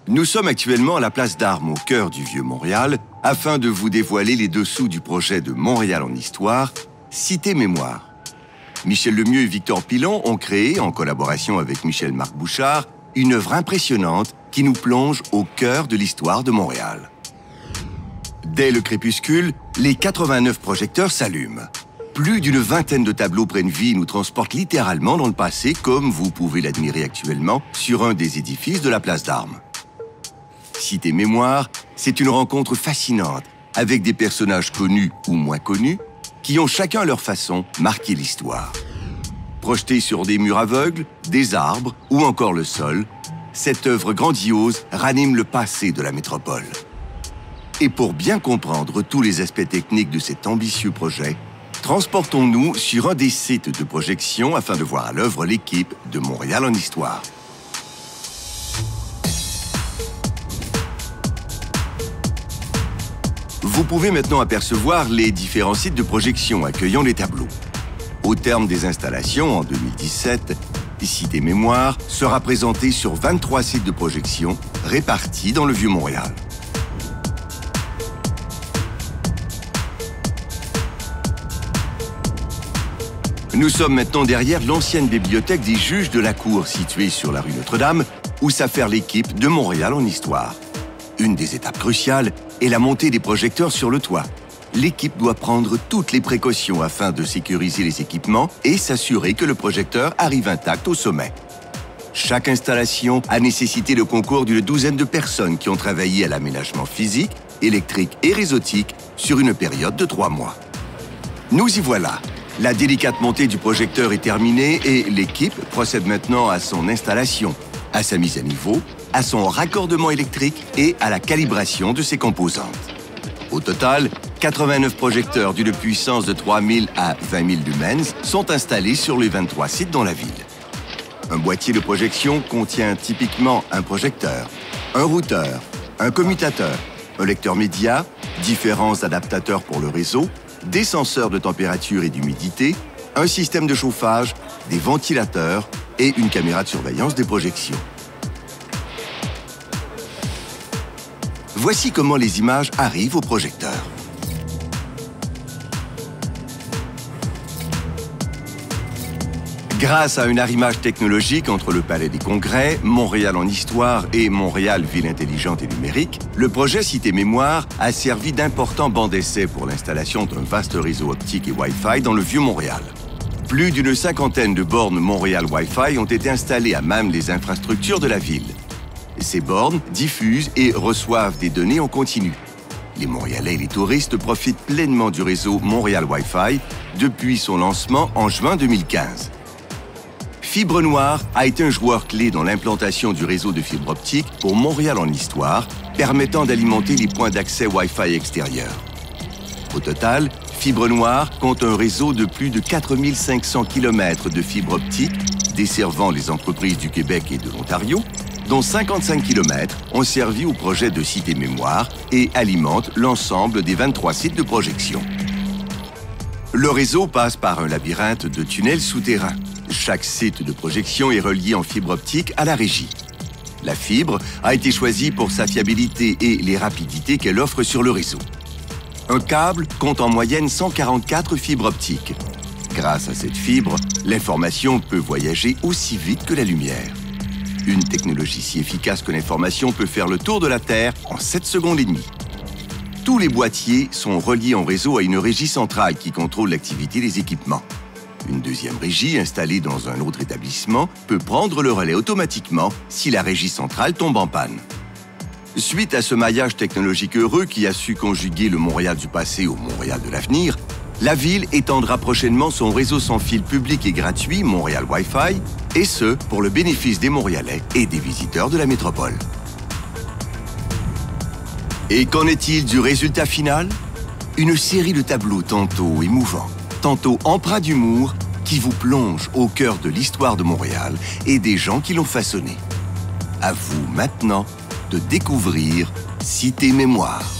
Nous sommes actuellement à la place d'Armes, au cœur du Vieux-Montréal, afin de vous dévoiler les dessous du projet de Montréal en Histoire, Cité Mémoire. Michel Lemieux et Victor Pilon ont créé, en collaboration avec Michel-Marc Bouchard, une œuvre impressionnante qui nous plonge au cœur de l'histoire de Montréal. Dès le crépuscule, les 89 projecteurs s'allument. Plus d'une vingtaine de tableaux prennent vie et nous transportent littéralement dans le passé, comme vous pouvez l'admirer actuellement sur un des édifices de la place d'Armes. Cité Mémoire, c'est une rencontre fascinante avec des personnages connus ou moins connus qui ont chacun à leur façon marqué l'histoire. Projetée sur des murs aveugles, des arbres ou encore le sol, cette œuvre grandiose ranime le passé de la métropole. Et pour bien comprendre tous les aspects techniques de cet ambitieux projet, transportons-nous sur un des sites de projection afin de voir à l'œuvre l'équipe de Montréal en Histoire. Vous pouvez maintenant apercevoir les différents sites de projection accueillant les tableaux. Au terme des installations, en 2017, Cité Mémoire sera présentée sur 23 sites de projection répartis dans le Vieux-Montréal. Nous sommes maintenant derrière l'ancienne bibliothèque des juges de la Cour située sur la rue Notre-Dame, où s'affaire l'équipe de Montréal en Histoire. Une des étapes cruciales est la montée des projecteurs sur le toit. L'équipe doit prendre toutes les précautions afin de sécuriser les équipements et s'assurer que le projecteur arrive intact au sommet. Chaque installation a nécessité le concours d'une douzaine de personnes qui ont travaillé à l'aménagement physique, électrique et réseautique sur une période de 3 mois. Nous y voilà. La délicate montée du projecteur est terminée et l'équipe procède maintenant à son installation, à sa mise à niveau, à son raccordement électrique et à la calibration de ses composantes. Au total, 89 projecteurs d'une puissance de 3000 à 20 000 lumens sont installés sur les 23 sites dans la ville. Un boîtier de projection contient typiquement un projecteur, un routeur, un commutateur, un lecteur média, différents adaptateurs pour le réseau, des senseurs de température et d'humidité, un système de chauffage, des ventilateurs et une caméra de surveillance des projections. Voici comment les images arrivent au projecteur. Grâce à un arrimage technologique entre le Palais des Congrès, Montréal en Histoire et Montréal Ville intelligente et numérique, le projet Cité Mémoire a servi d'importants bancs d'essai pour l'installation d'un vaste réseau optique et Wi-Fi dans le Vieux-Montréal. Plus d'une cinquantaine de bornes Montréal Wi-Fi ont été installées à même les infrastructures de la ville. Ces bornes diffusent et reçoivent des données en continu. Les Montréalais et les touristes profitent pleinement du réseau Montréal Wi-Fi depuis son lancement en juin 2015. Fibre Noire a été un joueur clé dans l'implantation du réseau de fibre optique pour Montréal en Histoire, permettant d'alimenter les points d'accès Wi-Fi extérieurs. Au total, Fibre Noire compte un réseau de plus de 4500 km de fibre optique desservant les entreprises du Québec et de l'Ontario, dont 55 km ont servi au projet de Cité Mémoire et alimentent l'ensemble des 23 sites de projection. Le réseau passe par un labyrinthe de tunnels souterrains. Chaque site de projection est relié en fibre optique à la régie. La fibre a été choisie pour sa fiabilité et les rapidités qu'elle offre sur le réseau. Un câble compte en moyenne 144 fibres optiques. Grâce à cette fibre, l'information peut voyager aussi vite que la lumière. Une technologie si efficace que l'information peut faire le tour de la Terre en 7 secondes et demie. Tous les boîtiers sont reliés en réseau à une régie centrale qui contrôle l'activité des équipements. Une deuxième régie installée dans un autre établissement peut prendre le relais automatiquement si la régie centrale tombe en panne. Suite à ce maillage technologique heureux qui a su conjuguer le Montréal du passé au Montréal de l'avenir, la ville étendra prochainement son réseau sans fil public et gratuit Montréal Wi-Fi, et ce, pour le bénéfice des Montréalais et des visiteurs de la métropole. Et qu'en est-il du résultat final? Une série de tableaux tantôt émouvants, tantôt empreints d'humour, qui vous plongent au cœur de l'histoire de Montréal et des gens qui l'ont façonné. À vous maintenant de découvrir Cité Mémoire.